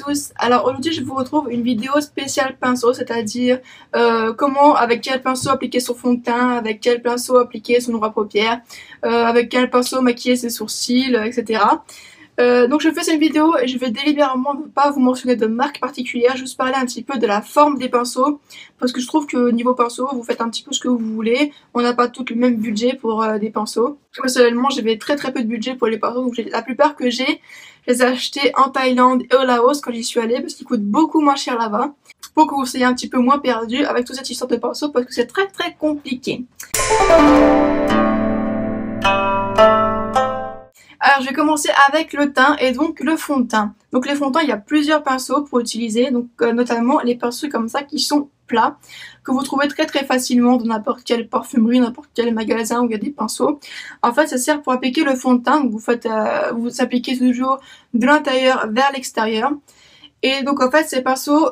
tous, alors aujourd'hui je vous retrouve une vidéo spéciale pinceau, c'est-à-dire comment, avec quel pinceau appliquer son fond de teint, avec quel pinceau appliquer son ombre à paupières, avec quel pinceau maquiller ses sourcils, etc. Donc je fais cette vidéo et je vais délibérément ne pas vous mentionner de marque particulière, juste parler un petit peu de la forme des pinceaux, parce que je trouve que niveau pinceau, vous faites un petit peu ce que vous voulez, on n'a pas tous le même budget pour des pinceaux. Personnellement, j'avais très peu de budget pour les pinceaux, donc la plupart que j'ai, je les ai achetés en Thaïlande et au Laos quand j'y suis allée, parce qu'ils coûtent beaucoup moins cher là-bas, pour que vous soyez un petit peu moins perdu avec toute cette histoire de pinceaux, parce que c'est très compliqué. Alors je vais commencer avec le teint et donc le fond de teint. Donc les fonds de teint, il y a plusieurs pinceaux pour utiliser, donc notamment les pinceaux comme ça qui sont plats, que vous trouvez très facilement dans n'importe quelle parfumerie, n'importe quel magasin où il y a des pinceaux. En fait ça sert pour appliquer le fond de teint, donc vous appliquez toujours de l'intérieur vers l'extérieur. Et donc en fait ces pinceaux,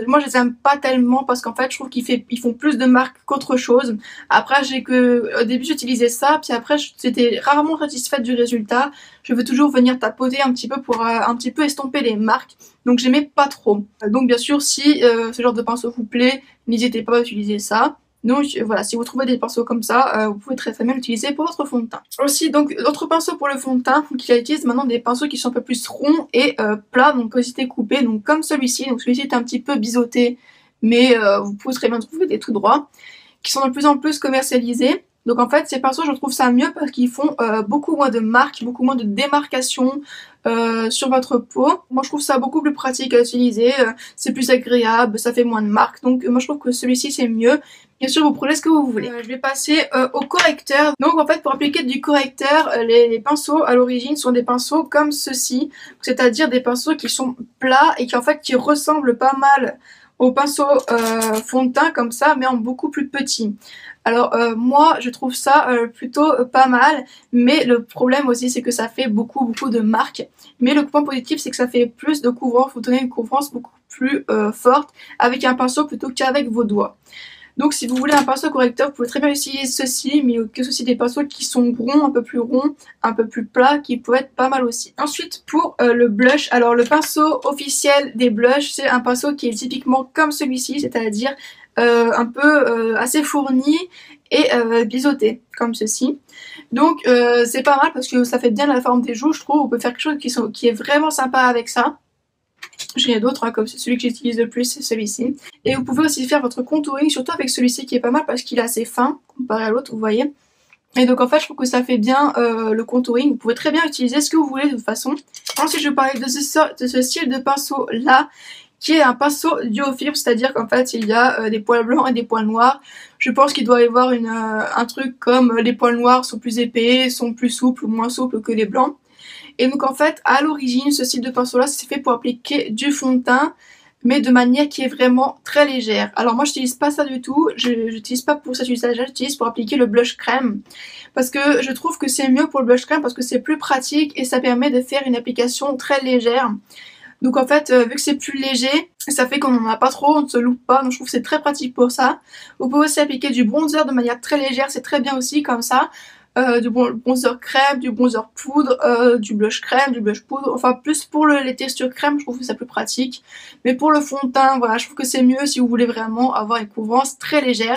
moi je les aime pas tellement parce qu'en fait je trouve qu'ils font plus de marques qu'autre chose. Après au début j'utilisais ça, puis après j'étais rarement satisfaite du résultat. Je veux toujours venir tapoter un petit peu pour un petit peu estomper les marques. Donc j'aimais pas trop. Donc bien sûr si ce genre de pinceau vous plaît, n'hésitez pas à utiliser ça. Donc voilà, si vous trouvez des pinceaux comme ça, vous pouvez très bien l'utiliser pour votre fond de teint. Aussi, donc d'autres pinceaux pour le fond de teint, donc il utilise maintenant des pinceaux qui sont un peu plus ronds et plats, donc aussi découpés, donc comme celui-ci. Donc celui-ci est un petit peu biseauté, mais vous pouvez très bien trouver des tout droits, qui sont de plus en plus commercialisés. Donc en fait ces pinceaux je trouve ça mieux parce qu'ils font beaucoup moins de marques, beaucoup moins de démarcation sur votre peau. Moi je trouve ça beaucoup plus pratique à utiliser, c'est plus agréable, ça fait moins de marques, donc moi je trouve que celui-ci c'est mieux. Bien sûr vous prenez ce que vous voulez. Je vais passer au correcteur. Donc en fait pour appliquer du correcteur, les pinceaux à l'origine sont des pinceaux comme ceci, c'est-à-dire des pinceaux qui sont plats et qui ressemblent pas mal aux pinceaux fond de teint comme ça mais en beaucoup plus petit. Alors moi je trouve ça plutôt pas mal, mais le problème aussi c'est que ça fait beaucoup de marques. Mais le point positif c'est que ça fait plus de couvrance, vous donnez une couvrance beaucoup plus forte avec un pinceau plutôt qu'avec vos doigts. Donc si vous voulez un pinceau correcteur, vous pouvez très bien utiliser ceci, mais que ceci des pinceaux qui sont ronds, un peu plus ronds, un peu plus plats, qui peuvent être pas mal aussi. Ensuite pour le blush, alors le pinceau officiel des blushs, c'est un pinceau qui est typiquement comme celui-ci, c'est-à-dire un peu assez fourni et biseauté comme ceci. Donc c'est pas mal parce que ça fait bien la forme des joues, je trouve. On peut faire quelque chose qui est vraiment sympa avec ça. J'en ai d'autres, hein, comme celui que j'utilise le plus, c'est celui-ci. Et vous pouvez aussi faire votre contouring, surtout avec celui-ci qui est pas mal parce qu'il est assez fin comparé à l'autre, vous voyez. Et donc en fait je trouve que ça fait bien le contouring. Vous pouvez très bien utiliser ce que vous voulez de toute façon. Ensuite je vais parler de ce style de pinceau là, qui est un pinceau duofibre, c'est-à-dire qu'en fait il y a des poils blancs et des poils noirs. Je pense qu'il doit y avoir un truc comme les poils noirs sont plus épais, sont plus souples ou moins souples que les blancs. Et donc en fait à l'origine ce style de pinceau là c'est fait pour appliquer du fond de teint, mais de manière qui est vraiment très légère. Alors moi j'utilise pas ça du tout, j'utilise pas pour cet usage, j'utilise pour appliquer le blush crème. Parce que je trouve que c'est mieux pour le blush crème parce que c'est plus pratique et ça permet de faire une application très légère. Donc en fait vu que c'est plus léger, ça fait qu'on n'en a pas trop, on ne se loupe pas, donc je trouve que c'est très pratique pour ça. Vous pouvez aussi appliquer du bronzer de manière très légère, c'est très bien aussi comme ça. Du bronzer crème, du bronzer poudre, du blush crème, du blush poudre, enfin plus pour les textures crème je trouve que c'est plus pratique. Mais pour le fond de teint, voilà, je trouve que c'est mieux si vous voulez vraiment avoir une couvrance très légère.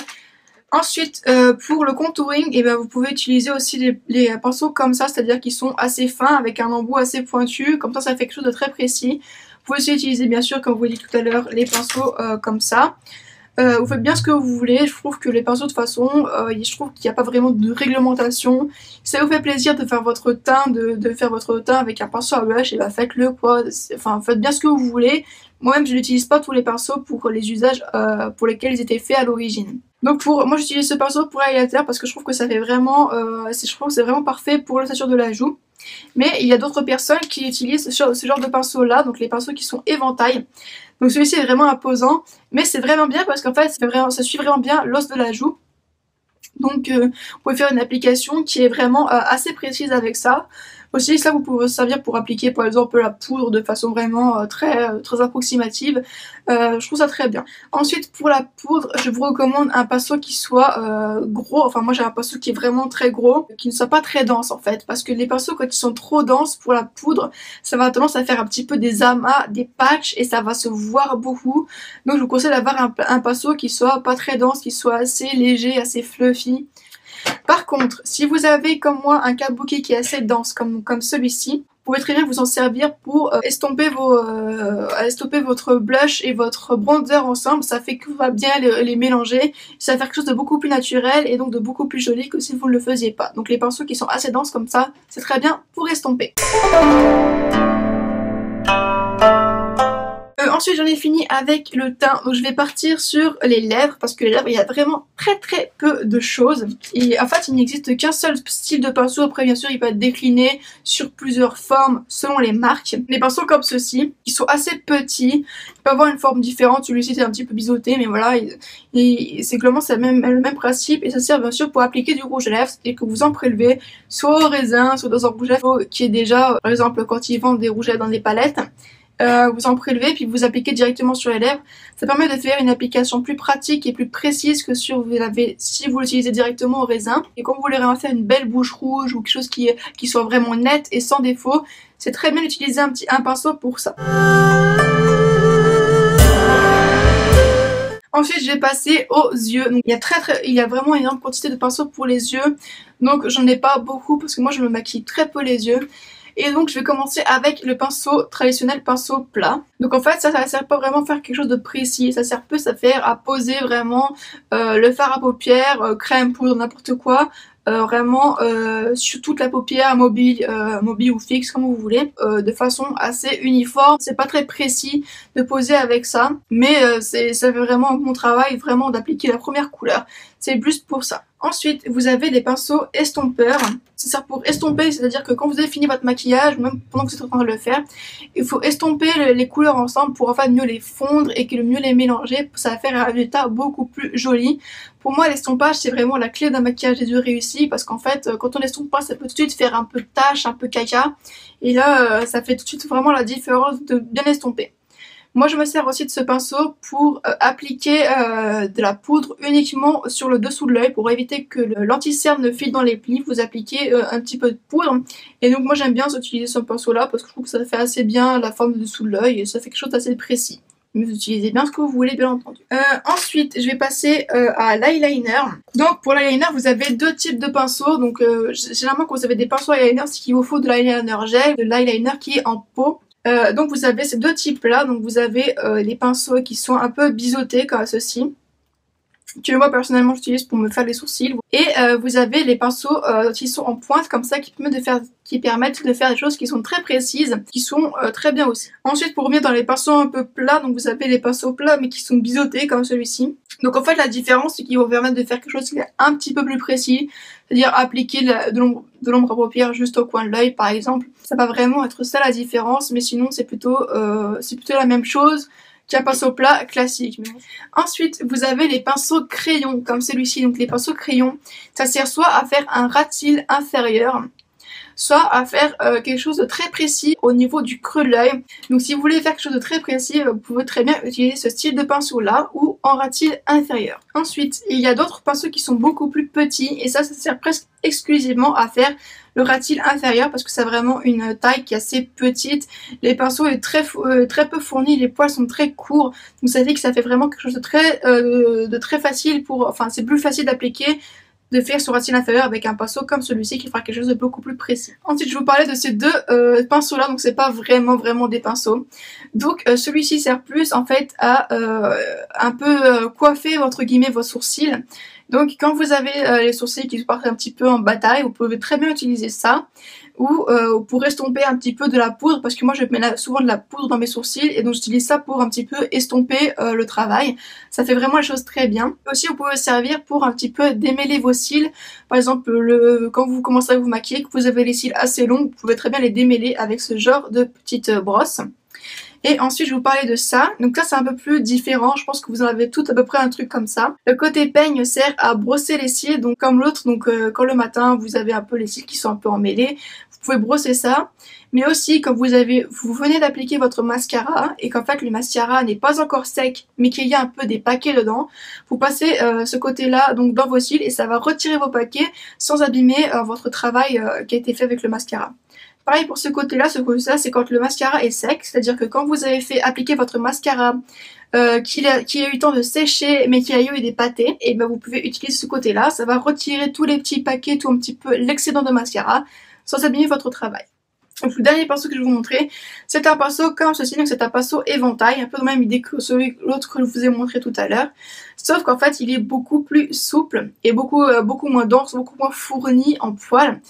Ensuite, pour le contouring, eh ben, vous pouvez utiliser aussi les pinceaux comme ça, c'est-à-dire qu'ils sont assez fins, avec un embout assez pointu, comme ça fait quelque chose de très précis. Vous pouvez aussi utiliser bien sûr, comme vous l'avez dit tout à l'heure, les pinceaux comme ça. Vous faites bien ce que vous voulez, je trouve que les pinceaux de toute façon, je trouve qu'il n'y a pas vraiment de réglementation. Si ça vous fait plaisir de faire votre teint, avec un pinceau à blush, et bah faites-le quoi, enfin faites bien ce que vous voulez. Moi-même je n'utilise pas tous les pinceaux pour les usages pour lesquels ils étaient faits à l'origine. Donc moi j'utilise ce pinceau pour l'highlighter parce que je trouve que ça fait vraiment, je trouve que c'est vraiment parfait pour l'ossature de la joue. Mais il y a d'autres personnes qui utilisent ce genre de pinceau là, donc les pinceaux qui sont éventail. Donc celui-ci est vraiment imposant, mais c'est vraiment bien parce qu'en fait ça suit vraiment bien l'os de la joue. Donc vous pouvez faire une application qui est vraiment assez précise avec ça. Aussi, ça vous pouvez se servir pour appliquer par exemple la poudre de façon vraiment très approximative. Je trouve ça très bien. Ensuite, pour la poudre, je vous recommande un pinceau qui soit gros. Enfin, moi j'ai un pinceau qui est vraiment très gros, qui ne soit pas très dense en fait. Parce que les pinceaux, quand ils sont trop denses pour la poudre, ça va avoir tendance à faire un petit peu des amas, des patchs, et ça va se voir beaucoup. Donc je vous conseille d'avoir un pinceau qui soit pas très dense, qui soit assez léger, assez fluffy. Par contre, si vous avez comme moi un kabuki qui est assez dense comme celui-ci, vous pouvez très bien vous en servir pour estomper votre blush et votre bronzer ensemble. Ça fait que vous va bien les mélanger. Ça va faire quelque chose de beaucoup plus naturel et donc de beaucoup plus joli que si vous ne le faisiez pas. Donc les pinceaux qui sont assez denses comme ça, c'est très bien pour estomper. Ensuite j'en ai fini avec le teint, donc je vais partir sur les lèvres parce que les lèvres il y a vraiment très peu de choses et en fait il n'existe qu'un seul style de pinceau. Après bien sûr il peut être décliné sur plusieurs formes selon les marques. Les pinceaux comme ceux-ci qui sont assez petits, il peut avoir une forme différente, celui-ci c'est un petit peu biseauté mais voilà, c'est globalement c'est le même principe et ça sert bien sûr pour appliquer du rouge à lèvres et que vous en prélevez soit au raisin, soit dans un rouge à lèvres qui est déjà par exemple quand ils vendent des rouges à lèvres dans des palettes. Vous en prélevez puis vous appliquez directement sur les lèvres. Ça permet de faire une application plus pratique et plus précise que si vous l'utilisez directement au raisin. Et quand vous voulez vraiment faire une belle bouche rouge ou quelque chose qui soit vraiment net et sans défaut, c'est très bien d'utiliser un pinceau pour ça. Ensuite, je vais passer aux yeux. Donc, il y a vraiment une énorme quantité de pinceaux pour les yeux. Donc, j'en ai pas beaucoup parce que moi, je me maquille très peu les yeux. Et donc je vais commencer avec le pinceau traditionnel, pinceau plat. Donc en fait ça sert pas vraiment à faire quelque chose de précis, ça sert plus à faire à poser vraiment le fard à paupières, crème, poudre, n'importe quoi. Vraiment sur toute la paupière, mobile ou fixe comme vous voulez, de façon assez uniforme. C'est pas très précis de poser avec ça, mais ça fait vraiment mon travail vraiment d'appliquer la première couleur. C'est juste pour ça. Ensuite, vous avez des pinceaux estompeurs. Ça sert pour estomper, c'est-à-dire que quand vous avez fini votre maquillage, même pendant que vous êtes en train de le faire, il faut estomper les couleurs ensemble pour enfin mieux les fondre et mieux les mélanger. Ça va faire un résultat beaucoup plus joli. Pour moi, l'estompage, c'est vraiment la clé d'un maquillage des yeux réussi parce qu'en fait, quand on estompe pas, ça peut tout de suite faire un peu de tache, un peu caca. Et là, ça fait tout de suite vraiment la différence de bien estomper. Moi je me sers aussi de ce pinceau pour appliquer de la poudre uniquement sur le dessous de l'œil pour éviter que l'anti-cerne ne file dans les plis. Vous appliquez un petit peu de poudre et donc moi j'aime bien utiliser ce pinceau là parce que je trouve que ça fait assez bien la forme du dessous de l'œil et ça fait quelque chose d'assez précis. Mais vous utilisez bien ce que vous voulez bien entendu. Ensuite je vais passer à l'eyeliner. Donc pour l'eyeliner vous avez deux types de pinceaux. Donc généralement quand vous avez des pinceaux eyeliner, c'est qu'il vous faut de l'eyeliner gel, de l'eyeliner qui est en pot. Donc vous avez ces deux types là, donc vous avez les pinceaux qui sont un peu biseautés comme ceci, que moi personnellement j'utilise pour me faire les sourcils, et vous avez les pinceaux qui sont en pointe comme ça qui permettent de faire des choses qui sont très précises, qui sont très bien aussi. Ensuite pour revenir dans les pinceaux un peu plats, donc vous avez les pinceaux plats mais qui sont biseautés comme celui-ci. Donc en fait la différence c'est qu'ils vont permettre de faire quelque chose qui est un petit peu plus précis, c'est-à-dire appliquer de l'ombre à paupières juste au coin de l'œil par exemple. Ça va vraiment être ça la différence, mais sinon c'est plutôt la même chose qu'un pinceau plat classique. Ensuite vous avez les pinceaux crayons comme celui-ci. Donc les pinceaux crayons, ça sert soit à faire un ras de cils inférieur, soit à faire quelque chose de très précis au niveau du creux de l'œil. Donc si vous voulez faire quelque chose de très précis, vous pouvez très bien utiliser ce style de pinceau là ou en ras de cils inférieur. Ensuite il y a d'autres pinceaux qui sont beaucoup plus petits et ça sert presque exclusivement à faire le ras de cils inférieur parce que c'est vraiment une taille qui est assez petite. Les pinceaux sont très peu fournis, les poils sont très courts, donc ça fait que ça fait vraiment quelque chose de très facile enfin c'est plus facile d'appliquer, de faire sur ras de cils inférieur avec un pinceau comme celui-ci qui fera quelque chose de beaucoup plus précis. Ensuite je vous parlais de ces deux pinceaux là, donc c'est pas vraiment des pinceaux. Donc celui-ci sert plus en fait à un peu coiffer entre guillemets vos sourcils. Donc quand vous avez les sourcils qui partent un petit peu en bataille, vous pouvez très bien utiliser ça. Ou pour estomper un petit peu de la poudre, parce que moi je mets souvent de la poudre dans mes sourcils et donc j'utilise ça pour un petit peu estomper le travail. Ça fait vraiment les choses très bien. Aussi vous pouvez servir pour un petit peu démêler vos cils. Par exemple quand vous commencez à vous maquiller, que vous avez les cils assez longs, vous pouvez très bien les démêler avec ce genre de petite brosse. Et ensuite je vais vous parler de ça. Donc ça c'est un peu plus différent, je pense que vous en avez toutes à peu près un truc comme ça. Le côté peigne sert à brosser les cils, donc comme l'autre, donc quand le matin vous avez un peu les cils qui sont un peu emmêlés, vous pouvez brosser ça. Mais aussi quand vous venez d'appliquer votre mascara et qu'en fait le mascara n'est pas encore sec mais qu'il y a un peu des paquets dedans, vous passez ce côté-là donc dans vos cils et ça va retirer vos paquets sans abîmer votre travail qui a été fait avec le mascara. Pareil pour ce côté-là, c'est quand le mascara est sec, c'est-à-dire que quand vous avez fait appliquer votre mascara, qui a eu le temps de sécher mais qui a eu des pâtés, et ben vous pouvez utiliser ce côté-là, ça va retirer tous les petits paquets, tout un petit peu l'excédent de mascara, sans abîmer votre travail. Donc le dernier pinceau que je vais vous montrer, c'est un pinceau comme ceci, donc c'est un pinceau éventail, un peu dans la même idée que l'autre que je vous ai montré tout à l'heure, sauf qu'en fait il est beaucoup plus souple et beaucoup moins dense, beaucoup moins fourni en poils.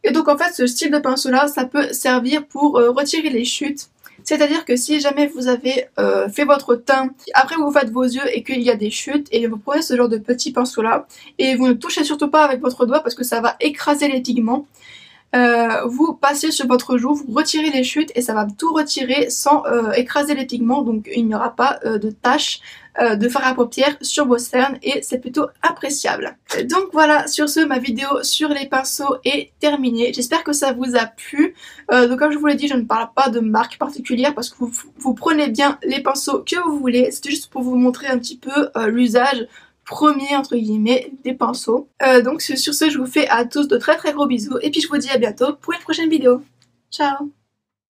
Et donc en fait ce style de pinceau là, ça peut servir pour retirer les chutes. C'est-à-dire que si jamais vous avez fait votre teint, après vous faites vos yeux et qu'il y a des chutes, et vous prenez ce genre de petit pinceau là, et vous ne touchez surtout pas avec votre doigt parce que ça va écraser les pigments. Vous passez sur votre joue, vous retirez les chutes et ça va tout retirer sans écraser les pigments, donc il n'y aura pas de taches de fard à paupières sur vos cernes et c'est plutôt appréciable. Donc voilà, sur ce ma vidéo sur les pinceaux est terminée, j'espère que ça vous a plu. Donc comme je vous l'ai dit, je ne parle pas de marque particulière parce que vous prenez bien les pinceaux que vous voulez, c'était juste pour vous montrer un petit peu l'usage premier entre guillemets des pinceaux. Donc sur ce je vous fais à tous de très gros bisous et puis je vous dis à bientôt pour une prochaine vidéo. Ciao.